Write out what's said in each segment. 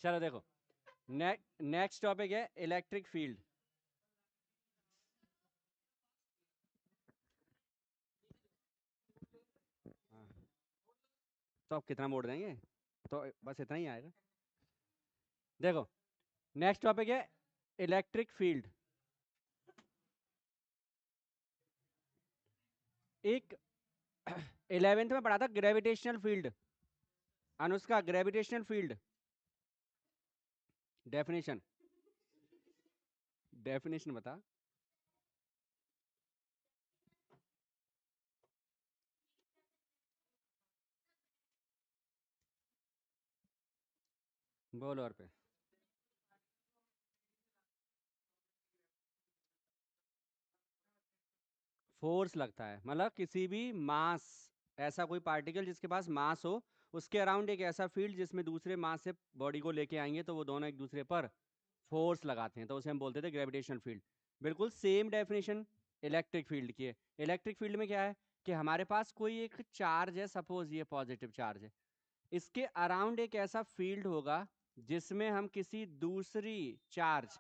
चलो देखो, next topic है इलेक्ट्रिक फील्ड। तो आप कितना मोड़ देंगे, तो बस इतना ही आएगा। देखो, नेक्स्ट टॉपिक है इलेक्ट्रिक फील्ड। एक 11th में पढ़ा था gravitational field. Anushka, gravitational field definition, definition बता। बोल और पे। फोर्स लगता है मतलब किसी भी मास, ऐसा कोई पार्टिकल जिसके पास मास हो, उसके अराउंड एक ऐसा फील्ड जिसमें दूसरे मास से बॉडी को लेके आएंगे तो वो दोनों एक दूसरे पर फोर्स लगाते हैं, तो उसे हम बोलते थे ग्रेविटेशनल फील्ड। बिल्कुल सेम डेफिनेशन इलेक्ट्रिक फील्ड की है। इलेक्ट्रिक फील्ड में क्या है कि हमारे पास कोई एक चार्ज है, सपोज ये पॉजिटिव चार्ज है, इसके अराउंड एक ऐसा फील्ड होगा जिसमें हम किसी दूसरी चार्ज,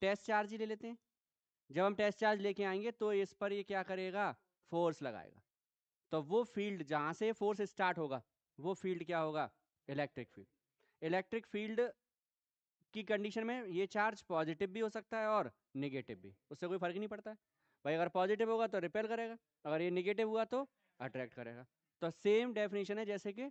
टेस्ट चार्ज ही ले लेते हैं, जब हम टेस्ट चार्ज लेके आएंगे तो इस पर ये क्या करेगा, फोर्स लगाएगा। तो वो फील्ड जहां से फोर्स स्टार्ट होगा वो फील्ड क्या होगा, इलेक्ट्रिक फील्ड। इलेक्ट्रिक फील्ड की कंडीशन में ये चार्ज पॉजिटिव भी हो सकता है और निगेटिव भी, उससे कोई फर्क नहीं पड़ता है भाई। अगर पॉजिटिव होगा तो रिपेल करेगा, अगर ये निगेटिव हुआ तो अट्रैक्ट करेगा। तो सेम डेफिनेशन है जैसे कि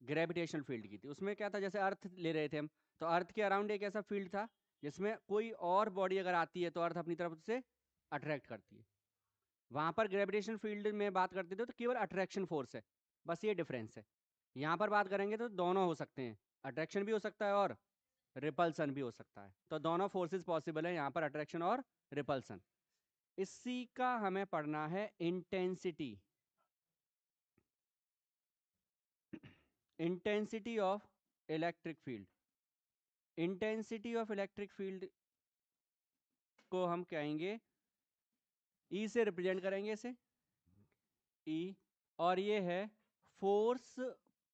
ग्रेविटेशनल फील्ड की थी। उसमें क्या था, जैसे अर्थ ले रहे थे हम, तो अर्थ के अराउंड एक ऐसा फील्ड था जिसमें कोई और बॉडी अगर आती है तो अर्थ अपनी तरफ से अट्रैक्ट करती है। वहां पर ग्रेविटेशनल फील्ड में बात करते थे तो केवल अट्रैक्शन फोर्स है, बस ये डिफरेंस है। यहाँ पर बात करेंगे तो दोनों हो सकते हैं, अट्रैक्शन भी हो सकता है और रिपल्सन भी हो सकता है। तो दोनों फोर्सेस पॉसिबल है यहाँ पर, अट्रैक्शन और रिपल्सन। इसी का हमें पढ़ना है intensity, intensity of electric field. Intensity of electric field को हम कहेंगे, ई से रिप्रेजेंट करेंगे इसे, ई, और ये है force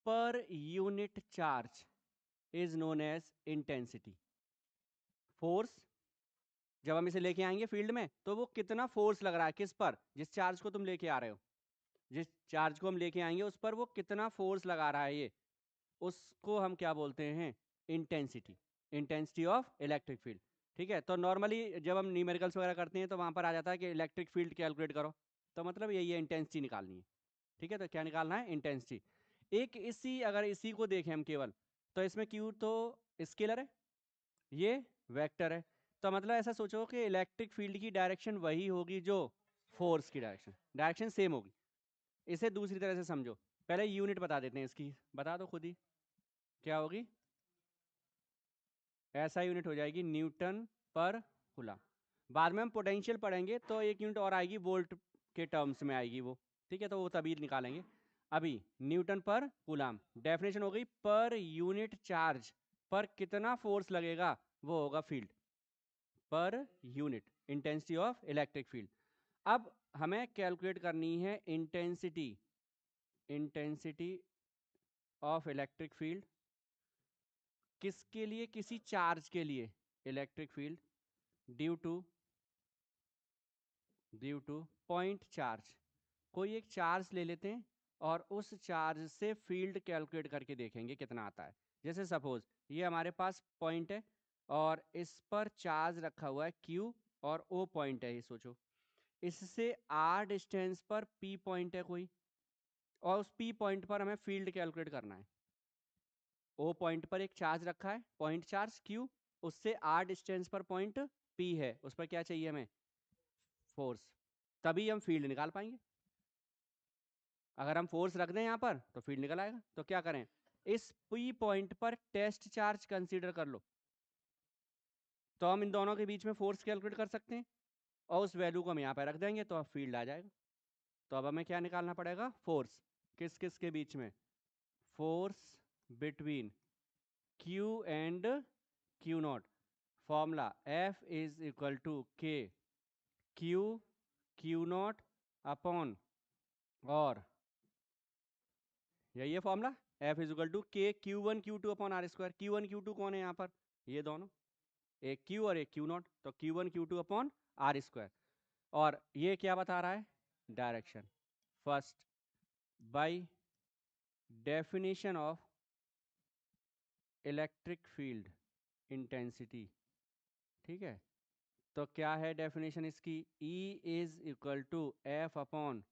per unit charge is known as intensity. Force, जब हम इसे लेके आएंगे फील्ड में तो वो कितना फोर्स लग रहा है किस पर, जिस चार्ज को तुम लेके आ रहे हो, जिस चार्ज को हम लेके आएंगे उस पर वो कितना फोर्स लगा रहा है, ये उसको हम क्या बोलते हैं, intensity, intensity of electric field. ठीक है, तो नॉर्मली जब हम न्यूमेरिकल्स वगैरह करते हैं तो वहां पर आ जाता है कि इलेक्ट्रिक फील्ड कैलकुलेट करो, तो मतलब यही है, इंटेंसिटी निकालनी है। ठीक है, तो क्या निकालना है, इंटेंसिटी। एक इसी, अगर इसी को देखें हम केवल, तो इसमें क्यू तो स्केलर है, ये वेक्टर है, तो मतलब ऐसा सोचो कि इलेक्ट्रिक फील्ड की डायरेक्शन वही होगी जो फोर्स की डायरेक्शन, डायरेक्शन सेम होगी। इसे दूसरी तरह से समझो, पहले यूनिट बता देते हैं इसकी, बता दो खुद ही क्या होगी। ऐसा यूनिट हो जाएगी न्यूटन पर कूलम। बाद में हम पोटेंशियल पढ़ेंगे तो एक यूनिट और आएगी, वोल्ट के टर्म्स में आएगी वो। ठीक है, तो वो तभी निकालेंगे। अभी न्यूटन पर कूलम डेफिनेशन हो गई, पर यूनिट चार्ज पर कितना फोर्स लगेगा वो होगा field, per unit intensity of electric field. अब हमें कैलकुलेट करनी है intensity, intensity of electric field किसके लिए, किसी चार्ज के लिए, electric field due two point charge. कोई एक चार्ज ले लेते हैं और उस चार्ज से फील्ड कैलकुलेट करके देखेंगे कितना आता है। जैसे सपोज ये हमारे पास पॉइंट है और इस पर चार्ज रखा हुआ है Q, और O पॉइंट है, ये सोचो इससे R डिस्टेंस पर P पॉइंट है कोई, और उस P पॉइंट पर हमें फील्ड कैलकुलेट करना है। O पॉइंट पर एक चार्ज रखा है, पॉइंट चार्ज Q, उससे R डिस्टेंस पर पॉइंट P है, उस पर क्या चाहिए हमें, फोर्स, तभी हम फील्ड निकाल पाएंगे। अगर हम फोर्स रख दें यहाँ पर तो फील्ड निकल आएगा। तो क्या करें, इस P पॉइंट पर टेस्ट चार्ज कंसीडर कर लो, तो हम इन दोनों के बीच में फोर्स कैलकुलेट कर सकते हैं, और उस वैल्यू को हम यहाँ पर रख देंगे तो अब फील्ड आ जाएगा। तो अब हमें क्या निकालना पड़ेगा, फोर्स किस किस के बीच में, force between Q and Q naught. Formula F is equal to K Q naught upon, और यही है formula, F is equal to K Q1 Q2 upon R square. Q1 Q2 कौन है यहाँ पर? ये दोनों, एक Q और एक Q नॉट, तो Q1 Q2 upon R square. और ये क्या बता रहा है? Direction. First, by definition of electric field intensity, ठीक है, तो क्या है डेफिनेशन इसकी? E is equal to F upon,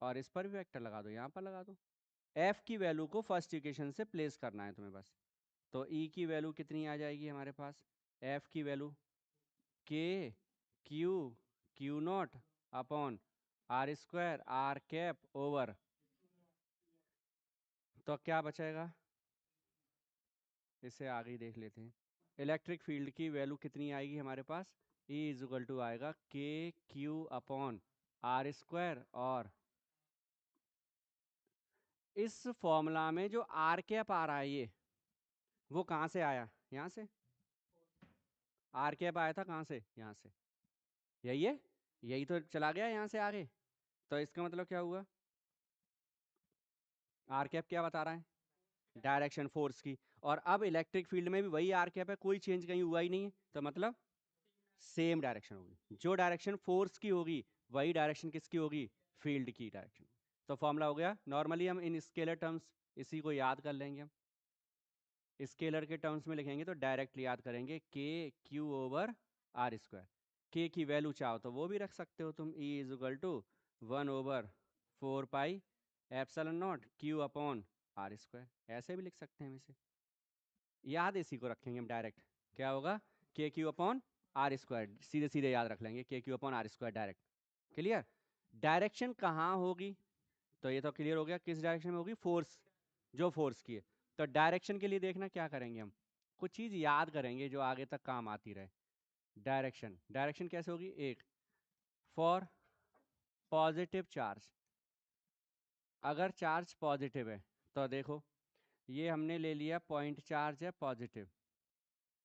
और इस पर भी वेक्टर लगा दो, यहाँ पर लगा दो। F की वैल्यू को फर्स्ट इक्वेशन से प्लेस करना है तुम्हें बस। तो E की वैल्यू कितनी आ जाएगी हमारे पास? F की value K Q naught upon R square R cap over, तो क्या बचेगा? इसे आगे ही देख लेते हैं। इलेक्ट्रिक फील्ड की वैल्यू कितनी आएगी हमारे पास? E इज इक्वल टू आएगा के क्यू अपॉन आर स्क्वायर, और इस फॉर्मूला में जो आर कैप आ रहा है ये, वो कहाँ से आया? यहाँ से। आर कैप आया था कहाँ से? यहाँ से। यही है, यही तो चला गया यहाँ से आगे। तो इसका मतलब क्या हुआ? आर कैप क्या बता रहा है? डायरेक्शन फोर्स की। और अब इलेक्ट्रिक फील्ड में भी वही आर कैप है, कोई चेंज कहीं हुआ ही नहीं है, तो मतलब सेम डायरेक्शन होगी। जो डायरेक्शन फोर्स की होगी वही डायरेक्शन किसकी होगी? फील्ड की डायरेक्शन। तो फॉर्मूला हो गया। नॉर्मली हम इन स्केलर टर्म्स इसी को याद कर लेंगे, हम स्केलर के टर्म्स में लिखेंगे तो डायरेक्ट याद करेंगे के क्यू ओवर आर स्क्वायर। के की वैल्यू चाहो तो वो भी रख सकते हो तुम, E is equal to 1/4 pi epsilon naught Q upon R square, ऐसे भी लिख सकते हैं हम इसे। याद इसी को रखेंगे हम डायरेक्ट। क्या होगा? के क्यू अपॉन आर स्क्वायर, सीधे सीधे याद रख लेंगे, K Q upon R square direct. Clear? Direction कहाँ होगी? तो ये तो क्लियर हो गया किस डायरेक्शन में होगी, फोर्स, जो फोर्स की है। तो डायरेक्शन के लिए देखना क्या करेंगे हम, कुछ चीज याद करेंगे जो आगे तक काम आती रहे। डायरेक्शन, डायरेक्शन कैसे होगी? एक, फॉर पॉजिटिव चार्ज, अगर चार्ज पॉजिटिव है तो देखो ये हमने ले लिया पॉइंट चार्ज है पॉजिटिव,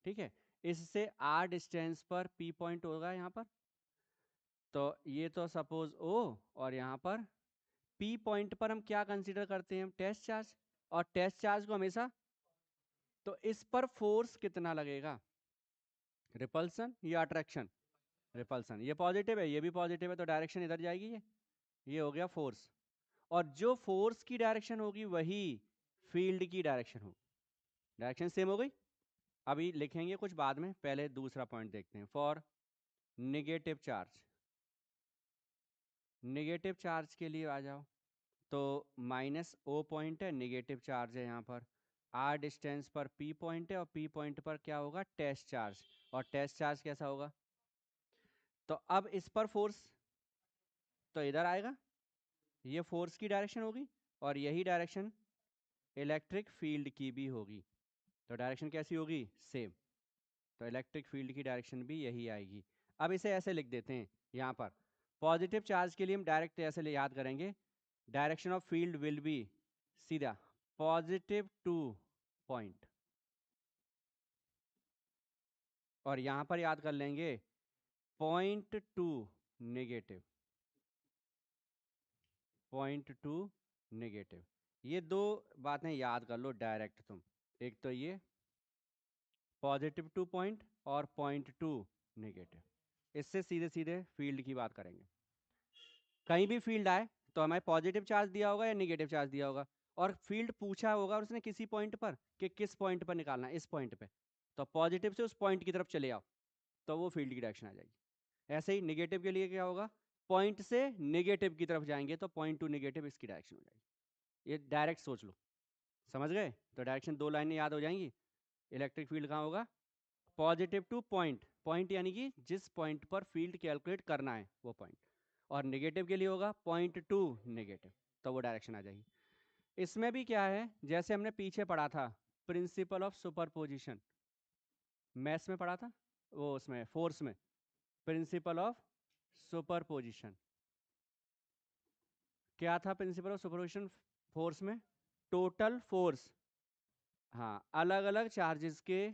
ठीक है, इससे आर डिस्टेंस पर पी पॉइंट होगा यहाँ पर, तो ये तो सपोज ओ, और यहाँ पर पी पॉइंट पर हम क्या कंसीडर करते हैं? Test charge. और टेस्ट चार्ज को हमेशा, तो इस पर फोर्स कितना लगेगा? रिपल्सन या अट्रैक्शन? रिपल्सन। ये पॉजिटिव है, ये भी पॉजिटिव है, तो डायरेक्शन इधर जाएगी, ये हो गया फोर्स। और जो फोर्स की डायरेक्शन होगी वही फील्ड की डायरेक्शन होगी। डायरेक्शन सेम हो गई। अभी लिखेंगे कुछ बाद में, पहले दूसरा पॉइंट देखते हैं। For negative charge, negative charge के लिए आ जाओ, तो माइनस ओ पॉइंट है, निगेटिव चार्ज है यहाँ पर, आर डिस्टेंस पर पी पॉइंट है, और पी पॉइंट पर क्या होगा? Test charge. और टेस्ट चार्ज कैसा होगा? तो अब इस पर फोर्स तो इधर आएगा, ये फोर्स की डायरेक्शन होगी, और यही डायरेक्शन इलेक्ट्रिक फील्ड की भी होगी। तो डायरेक्शन कैसी होगी? सेम। तो इलेक्ट्रिक फील्ड की डायरेक्शन भी यही आएगी। अब इसे ऐसे लिख देते हैं यहाँ पर, पॉजिटिव चार्ज के लिए हम डायरेक्ट ऐसे याद करेंगे, direction of field will be सीधा पॉजिटिव टू पॉइंट, और यहाँ पर याद कर लेंगे point two negative, point two negative. ये दो बातें याद कर लो डायरेक्ट तुम, एक तो ये पॉजिटिव टू पॉइंट और पॉइंट टू नेगेटिव। इससे सीधे सीधे फील्ड की बात करेंगे। कहीं भी फील्ड आए तो हमें पॉजिटिव चार्ज दिया होगा या नेगेटिव चार्ज दिया होगा, और फील्ड पूछा होगा और उसने किसी पॉइंट पर कि किस पॉइंट पर निकालना है, इस पॉइंट पे, तो पॉजिटिव से उस पॉइंट की तरफ चले आओ तो वो फील्ड की डायरेक्शन आ जाएगी। ऐसे ही नेगेटिव के लिए क्या होगा? पॉइंट से नेगेटिव की तरफ जाएंगे तो पॉइंट टू नेगेटिव इसकी डायरेक्शन हो जाएगी। ये डायरेक्ट सोच लो, समझ गए? तो डायरेक्शन दो लाइनें याद हो जाएंगी। इलेक्ट्रिक फील्ड कहाँ होगा? पॉजिटिव टू पॉइंट, पॉइंट यानी कि जिस पॉइंट पर फील्ड कैलकुलेट करना है वो पॉइंट, और नेगेटिव के लिए होगा पॉइंट टू नेगेटिव, तो वो डायरेक्शन आ जाएगी। इसमें भी क्या है, जैसे हमने पीछे पढ़ा था प्रिंसिपल ऑफ सुपरपोजिशन, मैथ्स में पढ़ा था, वो उसमें फोर्स में प्रिंसिपल ऑफ सुपरपोजिशन, क्या था प्रिंसिपल ऑफ सुपरपोजिशन फोर्स में? टोटल फोर्स, हाँ, अलग अलग चार्जेस के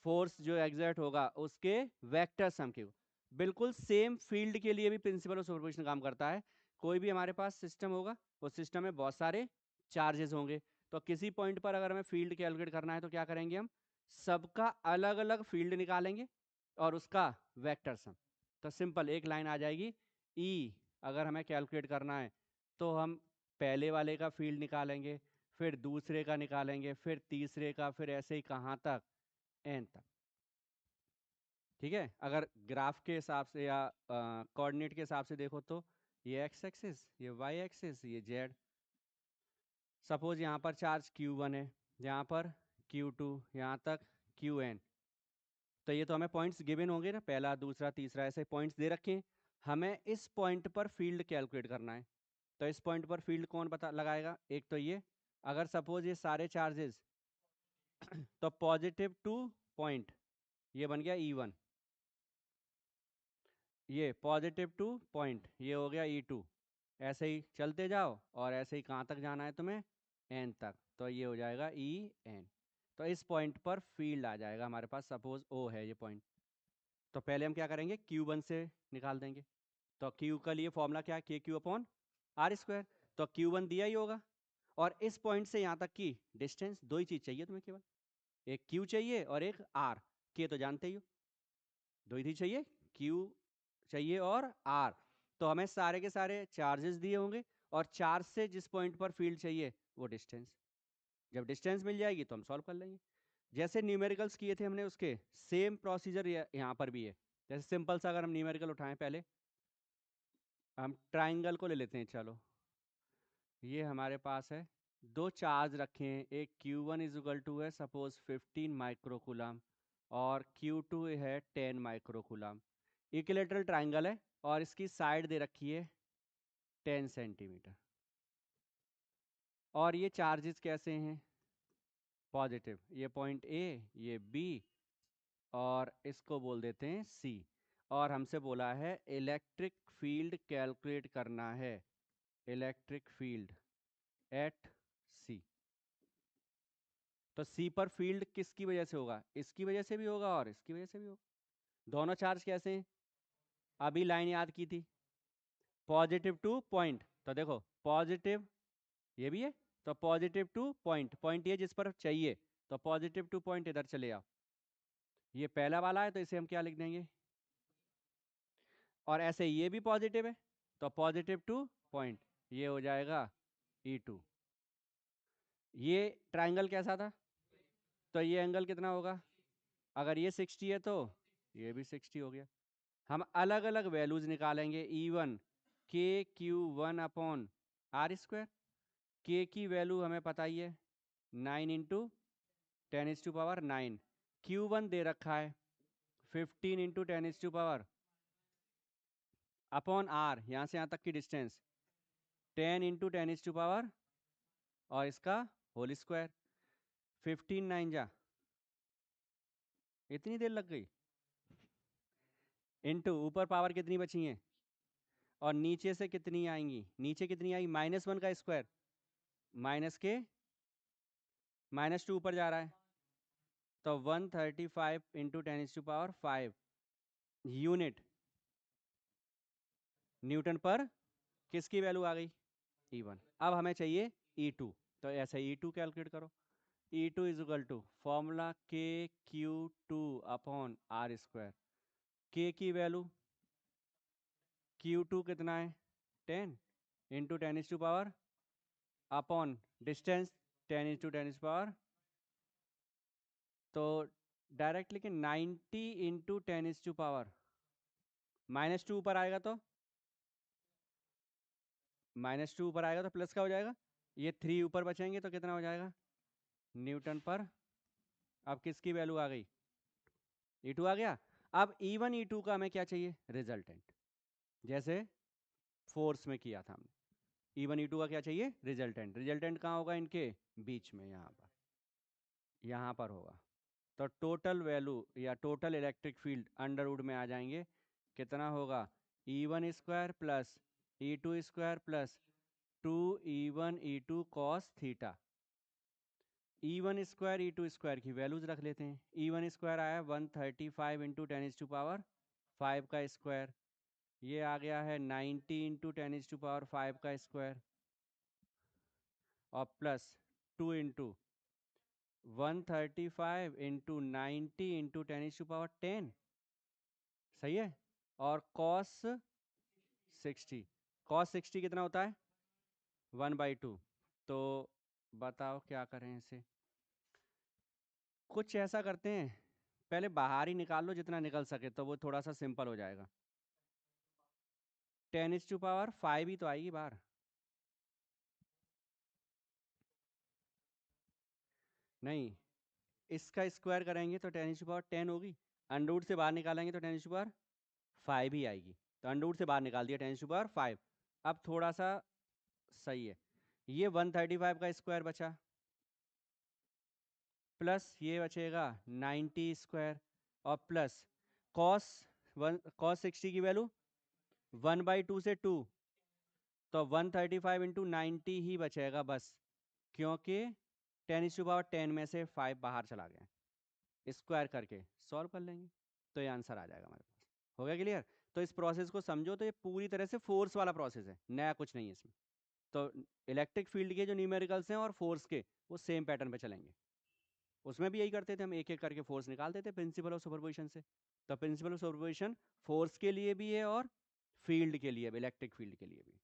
फोर्स जो एग्जर्ट होगा उसके वेक्टर सम के। बिल्कुल सेम फील्ड के लिए भी प्रिंसिपल ऑफ सुपरपोजिशन काम करता है। कोई भी हमारे पास सिस्टम होगा, उस सिस्टम में बहुत सारे चार्जेस होंगे। तो किसी पॉइंट पर अगर हमें फील्ड कैलकुलेट करना है तो क्या करेंगे हम, सबका अलग अलग फील्ड निकालेंगे और उसका वेक्टर सम। तो सिंपल एक लाइन आ जाएगी, ई अगर हमें कैलकुलेट करना है तो हम पहले वाले का फील्ड निकालेंगे, फिर दूसरे का निकालेंगे, फिर तीसरे का, फिर ऐसे ही कहाँ तक, एन तक। ठीक है, अगर ग्राफ के हिसाब से या कोऑर्डिनेट के हिसाब से देखो तो ये एक्स एक्सिस, ये वाई एक्सिस, ये जेड। सपोज यहाँ पर चार्ज Q1 है, यहाँ पर Q2, यहाँ तक Qn। तो ये तो हमें पॉइंट्स गिवन होंगे ना, पहला दूसरा तीसरा ऐसे पॉइंट्स दे रखे हैं। हमें इस पॉइंट पर फील्ड कैलकुलेट करना है। तो इस पॉइंट पर फील्ड कौन पता लगाएगा, एक तो ये, अगर सपोज ये सारे चार्जेस तो पॉजिटिव टू पॉइंट, ये बन गया E1, ये पॉजिटिव टू पॉइंट, ये हो गया E2। ऐसे ही चलते जाओ और ऐसे ही कहाँ तक जाना है तुम्हें, एन तक, तो ये हो जाएगा En। तो इस पॉइंट पर फील्ड आ जाएगा हमारे पास, सपोज O है ये पॉइंट। तो पहले हम क्या करेंगे, Q1 से निकाल देंगे। तो Q का लिए फॉर्मूला क्या है, KQ/R²। तो Q1 दिया ही होगा, और इस पॉइंट से यहाँ तक की डिस्टेंस, दो ही चीज चाहिए तुम्हें केवल, एक Q चाहिए और एक R। K तो जानते ही हो, दो ही चीज चाहिए, Q चाहिए और R। तो हमें सारे के सारे चार्जेस दिए होंगे, और चार्ज से जिस पॉइंट पर फील्ड चाहिए वो डिस्टेंस। जब डिस्टेंस मिल जाएगी तो हम सॉल्व कर लेंगे। जैसे न्यूमेरिकल्स किए थे हमने, उसके सेम प्रोसीजर यहाँ पर भी है। जैसे सिंपल सा अगर हम न्यूमेरिकल उठाएं, पहले हम ट्राइंगल को ले लेते हैं। चलो, ये हमारे पास है, दो चार्ज रखे हैं, एक Q1 इज इक्वल टू है सपोज 15 माइक्रोकूलम, और Q2 है 10 माइक्रोकूलम। इक्विलेटरल ट्राइंगल है और इसकी साइड दे रखी है 10 सेंटीमीटर। और ये चार्जेस कैसे हैं, पॉजिटिव, ये पॉइंट A, ये B, और इसको बोल देते हैं C। और हमसे बोला है इलेक्ट्रिक फील्ड कैलकुलेट करना है, इलेक्ट्रिक फील्ड एट C। तो C पर फील्ड किसकी वजह से होगा, इसकी वजह से भी होगा और इसकी वजह से भी होगा। दोनों चार्ज कैसे हैं, अभी लाइन याद की थी, पॉजिटिव टू पॉइंट। तो देखो पॉजिटिव ये भी है, तो पॉजिटिव टू पॉइंट, पॉइंट ये जिस पर चाहिए, तो पॉजिटिव टू पॉइंट इधर चले आओ। ये पहला वाला है तो इसे हम क्या लिख देंगे, और ऐसे ये भी पॉजिटिव है, तो पॉजिटिव टू पॉइंट, ये हो जाएगा E2। ये ट्राइंगल कैसा था, तो ये एंगल कितना होगा, अगर ये 60 है तो ये भी 60 हो गया। हम अलग अलग वैल्यूज निकालेंगे, E1 KQ1/R²। K की वैल्यू हमें पता ही है, 9 इंटू 10⁻⁹। Q1 दे रखा है 15 इंटू 10⁻, अपॉन R, यहाँ से यहाँ तक की डिस्टेंस 10 इंटू 10⁻, और इसका होल स्क्वायर। 15 9 जा, इतनी देर लग गई, इंटू ऊपर पावर कितनी बची है, और नीचे से कितनी आएंगी, नीचे कितनी आई, -1 का स्क्वायर, माइनस के -2 ऊपर जा रहा है, तो 135 इंटू 10⁵ यूनिट न्यूटन पर किसकी वैल्यू आ गई, E1। अब हमें चाहिए E2, तो ऐसे E2 कैलकुलेट करो। E2 is equal to formula KQ2/R²। K की वैल्यू, Q2 कितना है 10 इंटू 10⁻, अपॉन डिस्टेंस 10 इंटू 10⁻, तो डायरेक्ट लिखे 90 इंटू 10⁻, -2 ऊपर आएगा तो, -2 ऊपर आएगा तो प्लस का हो जाएगा, ये 3 ऊपर बचेंगे तो कितना हो जाएगा, न्यूटन पर। अब किसकी वैल्यू आ गई, E2 आ गया। अब E1 E2 का हमें क्या चाहिए, रिजल्टेंट, जैसे फोर्स में किया था हमने। E1 E2 का क्या चाहिए, रिजल्टेंट। रिजल्टेंट कहाँ होगा, इनके बीच में, यहाँ पर होगा। तो टोटल वैल्यू या total electric field under root में आ जाएंगे, कितना होगा, E1² plus E2² plus 2E1 E2 cos theta. E1² E2² की वैल्यूज रख लेते हैं। E1² आया 135 इंटू 10⁵ का स्क्वायर, ये आ गया है 90 इंटू 10⁵ का स्क्वायर, और प्लस 2 × 135 × 90 × 10⁻10, सही है। और cos 60 कितना होता है 1/2। तो बताओ क्या करें इसे। कुछ ऐसा करते हैं, पहले बाहर ही निकाल लो जितना निकल सके, तो वो थोड़ा सा सिंपल हो जाएगा। 10⁻5 ही तो आएगी बाहर। नहीं, इसका स्क्वायर करेंगे तो 10⁻10 होगी। अंडर से बाहर निकालेंगे तो 10⁻5 ही आएगी। तो अंडर से बाहर निकाल दिया 10⁻5। अब थोड़ा सा सही है, ये 135 का स्क्वायर बचा, प्लस ये बचेगा 90 स्क्वायर, और प्लस cos 60 की वैल्यू 1/2 से 2, तो 135 × 90 ही बचेगा बस, क्योंकि 10⁻10 में से 5 बाहर चला गया। स्क्वायर करके सॉल्व कर लेंगे तो ये आंसर आ जाएगा हमारे पास। हो गया क्लियर। तो इस प्रोसेस को समझो तो ये पूरी तरह से फोर्स वाला प्रोसेस है, नया कुछ नहीं है इसमें। तो इलेक्ट्रिक फील्ड के जो न्यूमेरिकल्स हैं और फोर्स के, वो सेम पैटर्न पे चलेंगे। उसमें भी यही करते थे हम, एक एक करके फोर्स निकालते थे प्रिंसिपल ऑफ सुपरपोजिशन से। तो प्रिंसिपल ऑफ सुपरपोजिशन फोर्स के लिए भी है और फील्ड के लिए भी, इलेक्ट्रिक फील्ड के लिए भी।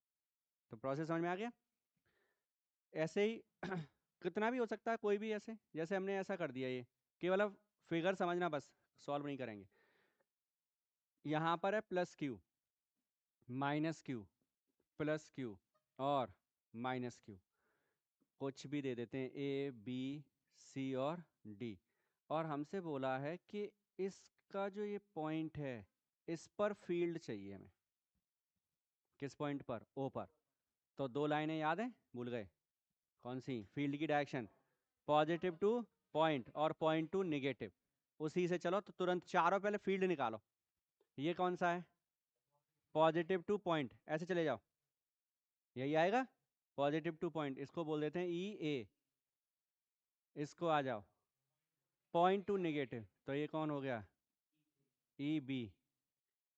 तो प्रोसेस समझ में आ गया। ऐसे ही कितना भी हो सकता है, कोई भी ऐसे, जैसे हमने ऐसा कर दिया, ये केवल अब फिगर समझना बस, सॉल्व नहीं करेंगे। यहाँ पर है +q -q +q और -q, कुछ भी दे देते हैं, A B C और D। और हमसे बोला है कि इसका जो ये पॉइंट है, इस पर फील्ड चाहिए हमें। किस पॉइंट पर? O पर। तो दो लाइनें याद हैं, भूल गए? कौन सी? फील्ड की डायरेक्शन पॉजिटिव टू पॉइंट और पॉइंट टू निगेटिव, उसी से चलो। तो तुरंत चारों पहले फील्ड निकालो। ये कौन सा है? पॉजिटिव टू पॉइंट, ऐसे चले जाओ, यही आएगा पॉजिटिव टू पॉइंट। इसको बोल देते हैं EA। इसको आ जाओ पॉइंट टू निगेटिव, तो ये कौन हो गया? EB।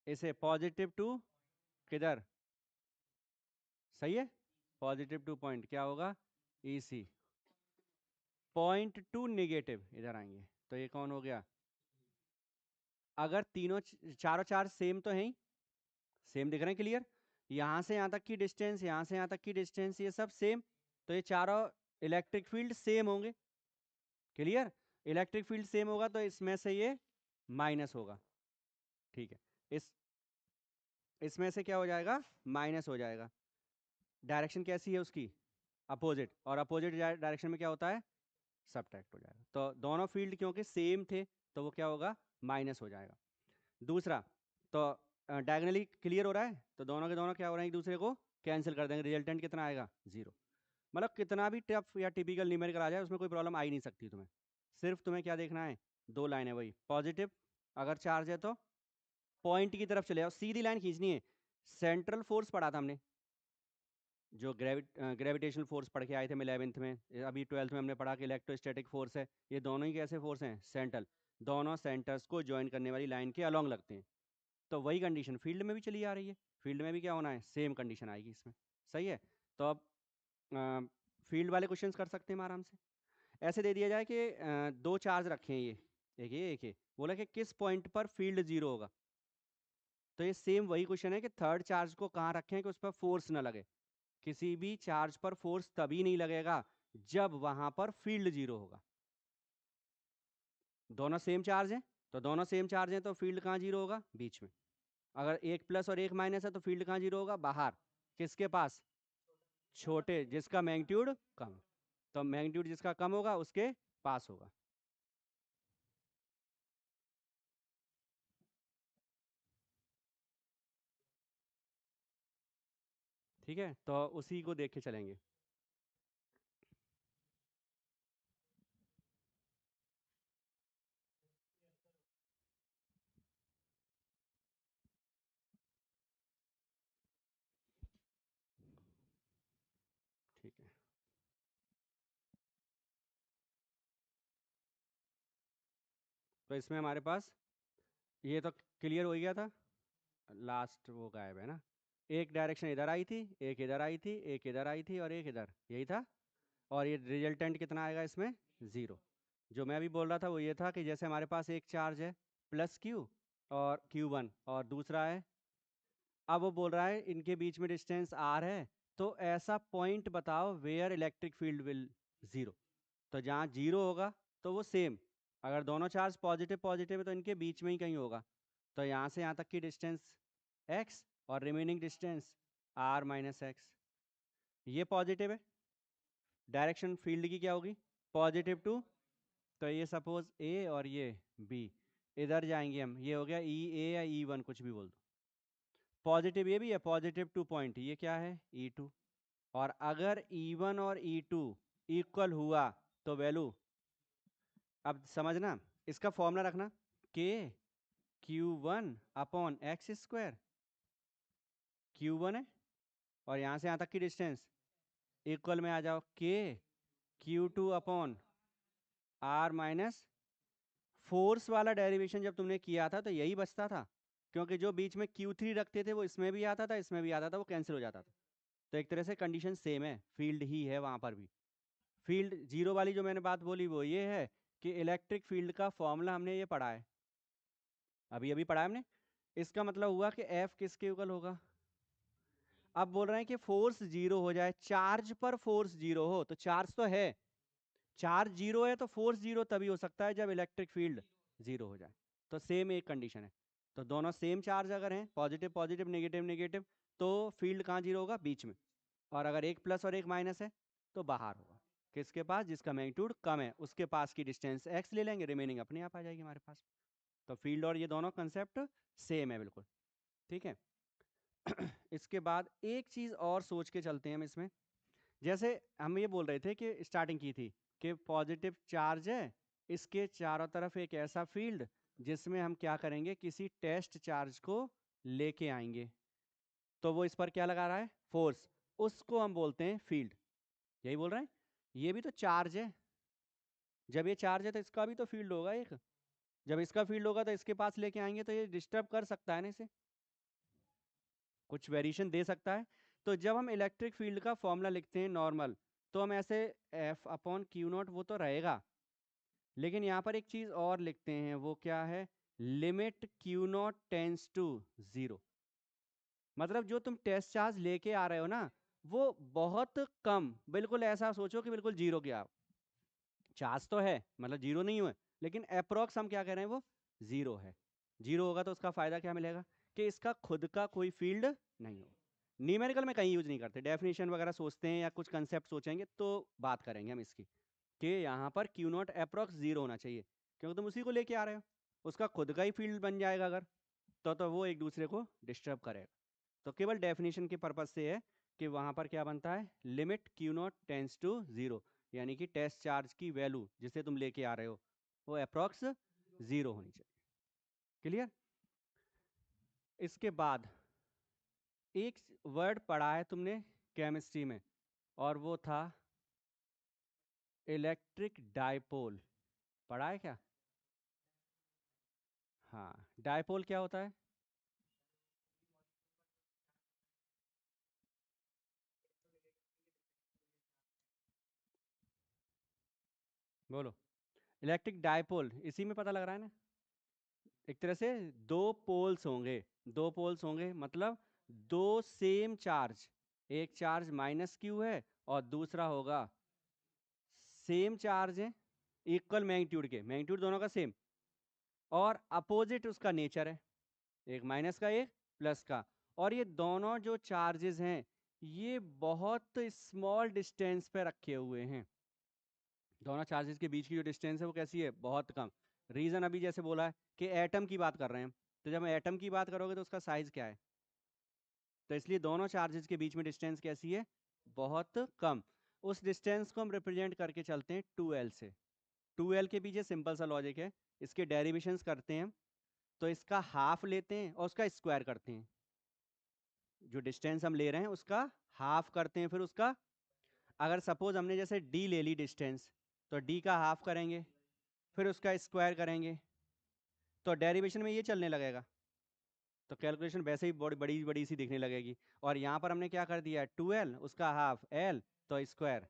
इसे पॉजिटिव टू किधर? सही है, पॉजिटिव टू पॉइंट क्या होगा? EC। पॉइंट टू निगेटिव इधर आएंगे, तो ये कौन हो गया? अगर तीनों चारों चार्ज सेम तो है ही, सेम दिख रहे हैं, क्लियर। यहाँ से यहाँ तक की डिस्टेंस, यहाँ से यहाँ तक की डिस्टेंस, ये सब सेम, तो ये चारों इलेक्ट्रिक फील्ड सेम होंगे, क्लियर। इलेक्ट्रिक फील्ड सेम होगा तो इसमें से ये माइनस होगा, ठीक है। इसमें से क्या हो जाएगा? माइनस हो जाएगा। डायरेक्शन कैसी है उसकी? अपोजिट, और अपोजिट डायरेक्शन में क्या होता है? सबट्रैक्ट हो जाएगा। तो दोनों फील्ड क्योंकि सेम थे, तो वो क्या होगा? माइनस हो जाएगा। दूसरा, तो डायगनली क्लियर हो रहा है, तो दोनों के दोनों क्या हो रहे हैं? एक दूसरे को कैंसिल कर देंगे, रिजल्टेंट कितना आएगा? 0। मतलब कितना भी टफ या टिपिकल न्यूमेरिकल आ जाए, उसमें कोई प्रॉब्लम आ ही नहीं सकती तुम्हें। सिर्फ तुम्हें क्या देखना है? दो लाइन है वही, पॉजिटिव अगर चार्ज है तो पॉइंट की तरफ चले जाओ, सीधी लाइन खींचनी है। सेंट्रल फोर्स पढ़ा था हमने, जो ग्रेविटेशनल फोर्स पढ़ के आए थे हम 11th में। अभी 12th में हमने पढ़ा कि इलेक्ट्रोस्टैटिक फोर्स है। ये दोनों ही कैसे फोर्स हैं? सेंट्रल। दोनों सेंटर्स को ज्वाइन करने वाली लाइन के अलोंग लगते हैं। तो वही कंडीशन फील्ड में भी चली आ रही है, फील्ड में भी क्या होना है? सेम कंडीशन आएगी इसमें, सही है। तो अब फील्ड वाले क्वेश्चंस कर सकते हैं हम आराम से। ऐसे दे दिया जाए कि दो चार्ज रखे हैं, ये एक ये बोला कि किस पॉइंट पर फील्ड 0 होगा। तो ये सेम वही क्वेश्चन है कि थर्ड चार्ज को कहाँ रखें कि उस पर फोर्स ना लगे। किसी भी चार्ज पर फोर्स तभी नहीं लगेगा जब वहां पर फील्ड 0 होगा। दोनों सेम चार्ज हैं, तो दोनों सेम चार्ज हैं तो फील्ड कहाँ 0 होगा? बीच में। अगर एक प्लस और एक माइनस है तो फील्ड कहाँ 0 होगा? बाहर। किसके पास? छोटे, जिसका मैग्नीट्यूड कम। तो मैग्नीट्यूड जिसका कम होगा उसके पास होगा। ठीक है, तो उसी को देख के चलेंगे। ठीक है, तो इसमें हमारे पास ये तो क्लियर हो गया था। लास्ट वो गायब है ना। एक डायरेक्शन इधर आई थी, एक इधर आई थी, एक इधर आई थी और एक इधर, यही था। और ये रिजल्टेंट कितना आएगा इसमें, 0। जो मैं अभी बोल रहा था वो ये था कि जैसे हमारे पास एक चार्ज है प्लस क्यू और Q1 और दूसरा है, अब वो बोल रहा है इनके बीच में डिस्टेंस r है, तो ऐसा पॉइंट बताओ वेयर इलेक्ट्रिक फील्ड विल 0। तो जहाँ 0 होगा तो वो सेम, अगर दोनों चार्ज पॉजिटिव पॉजिटिव है तो इनके बीच में ही कहीं होगा। तो यहाँ से यहाँ तक की डिस्टेंस x और remaining distance r minus x, ये पॉजिटिव है, डायरेक्शन फील्ड की क्या होगी, पॉजिटिव टू, तो ये सपोज a और ये b, इधर जाएंगे हम, ये हो गया E a या E1 कुछ भी बोल दो। पॉजिटिव ये भी है, पॉजिटिव टू पॉइंट, ये क्या है E2। और अगर E1 और E2 इक्वल हुआ तो वैल्यू, अब समझना, इसका फॉर्मूला रखना k Q1 upon x square, Q1 है और यहाँ से यहाँ तक की डिस्टेंस इक्वल में आ जाओ k Q2 upon r minus, force वाला डेरिवेशन जब तुमने किया था तो यही बचता था, क्योंकि जो बीच में Q3 रखते थे वो इसमें भी आता था इसमें भी आता था, वो कैंसिल हो जाता था। तो एक तरह से कंडीशन सेम है, फील्ड ही है वहां पर भी। फील्ड जीरो वाली जो मैंने बात बोली वो ये है कि इलेक्ट्रिक फील्ड का फॉर्मूला हमने ये पढ़ा है, अभी अभी पढ़ा है हमने। इसका मतलब हुआ कि F किसके इक्वल होगा, अब बोल रहे हैं कि फोर्स जीरो हो जाए, चार्ज पर फोर्स जीरो हो, तो चार्ज तो है, चार्ज जीरो है तो फोर्स जीरो तभी हो सकता है जब इलेक्ट्रिक फील्ड जीरो हो जाए। तो सेम एक कंडीशन है, तो दोनों सेम चार्ज अगर हैं, पॉजिटिव पॉजिटिव नेगेटिव नेगेटिव, तो फील्ड कहाँ जीरो होगा, बीच में। और अगर एक प्लस और एक माइनस है तो बाहर होगा, किसके पास, जिसका मैग्नीट्यूड कम है उसके पास की डिस्टेंस x ले लेंगे, रिमेनिंग अपने आप आ जाएगी हमारे पास। तो फील्ड और ये दोनों कंसेप्ट सेम है बिल्कुल, ठीक है। इसके बाद एक चीज और सोच के चलते हैं हम इसमें, जैसे हम ये बोल रहे थे कि स्टार्टिंग की थी कि पॉजिटिव चार्ज है, इसके चारों तरफ एक ऐसा फील्ड जिसमें हम क्या करेंगे, किसी टेस्ट चार्ज को लेके आएंगे, तो वो इस पर क्या लगा रहा है, फोर्स, उसको हम बोलते हैं फील्ड। यही बोल रहे हैं, ये भी तो चार्ज है, जब ये चार्ज है तो इसका भी तो फील्ड होगा एक, जब इसका फील्ड होगा तो इसके पास लेके आएंगे तो ये डिस्टर्ब कर सकता है ना इसे, कुछ वेरिएशन दे सकता है। तो जब हम इलेक्ट्रिक फील्ड का फॉर्मूला लिखते हैं नॉर्मल, तो हम ऐसे F अपॉन क्यू नॉट वो तो रहेगा, लेकिन यहाँ पर एक चीज और लिखते हैं, वो क्या है, limit Q naught tends to 0। मतलब जो तुम टेस्ट चार्ज लेके आ रहे हो ना, वो बहुत कम, बिल्कुल ऐसा सोचो कि बिल्कुल जीरो के आओ, चार्ज तो है मतलब जीरो नहीं हुए, लेकिन अप्रोक्स हम क्या कह रहे हैं, वो जीरो है। जीरो होगा तो उसका फायदा क्या मिलेगा, कि इसका खुद का कोई फील्ड नहीं हो। न्यूमेरिकल में कहीं यूज नहीं करते, डेफिनेशन वगैरह सोचते हैं या कुछ कंसेप्ट सोचेंगे तो बात करेंगे हम इसकी, कि यहाँ पर क्यू नॉट अप्रोक्स जीरो होना चाहिए, क्योंकि तुम उसी को लेके आ रहे हो, उसका खुद का ही फील्ड बन जाएगा अगर, तो वो एक दूसरे को डिस्टर्ब करेगा। तो केवल डेफिनेशन के पर्पज से है कि वहां पर क्या बनता है, limit Q naught tends to 0, यानी कि टेस्ट चार्ज की वैल्यू जिसे तुम लेके आ रहे हो वो अप्रोक्स 0 होनी चाहिए। क्लियर। इसके बाद एक वर्ड पढ़ा है तुमने केमिस्ट्री में, और वो था इलेक्ट्रिक डायपोल, पढ़ा है क्या, हाँ, डायपोल क्या होता है, बोलो। इलेक्ट्रिक डायपोल इसी में पता लग रहा है ना, एक तरह से दो पोल्स होंगे, दो पोल्स होंगे मतलब दो सेम चार्ज, एक चार्ज माइनस क्यू है और दूसरा होगा सेम चार्ज है, इक्वल मैग्नीट्यूड के, मैग्नीट्यूड दोनों का सेम, और अपोजिट उसका नेचर है, एक माइनस का एक प्लस का। और ये दोनों जो चार्जेस हैं ये बहुत स्मॉल डिस्टेंस पे रखे हुए हैं, दोनों चार्जेस के बीच की जो डिस्टेंस है वो कैसी है, बहुत कम। रीजन अभी जैसे बोला है कि एटम की बात कर रहे हैं, तो जब एटम की बात करोगे तो उसका साइज क्या है, तो इसलिए दोनों चार्जेस के बीच में डिस्टेंस कैसी है, बहुत कम। उस डिस्टेंस को हम रिप्रेजेंट करके चलते हैं 2l से। 2l के पीछे सिंपल सा लॉजिक है, इसके डेरिवेशंस करते हैं, तो इसका हाफ लेते हैं और उसका स्क्वायर करते हैं, जो डिस्टेंस हम ले रहे हैं उसका हाफ करते हैं, फिर उसका, अगर सपोज हमने जैसे d ले ली डिस्टेंस, तो d का हाफ करेंगे, फिर उसका स्क्वायर करेंगे, तो डेरिवेशन में ये चलने लगेगा, तो कैलकुलेशन वैसे ही बड़ी बड़ी बड़ी सी दिखने लगेगी। और यहाँ पर हमने क्या कर दिया, 2l उसका हाफ l, तो स्क्वायर,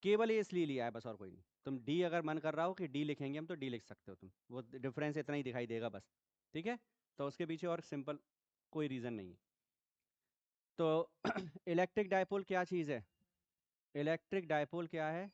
केवल ये इसलिए लिया है बस, और कोई नहीं। तुम डी अगर मन कर रहा हो कि डी लिखेंगे हम, तो डी लिख सकते हो तुम, वो डिफरेंस इतना ही दिखाई देगा बस। ठीक है, तो उसके पीछे और सिंपल कोई रीज़न नहीं है। तो इलेक्ट्रिक डायपोल क्या चीज़ है? इलेक्ट्रिक डायपोल क्या है?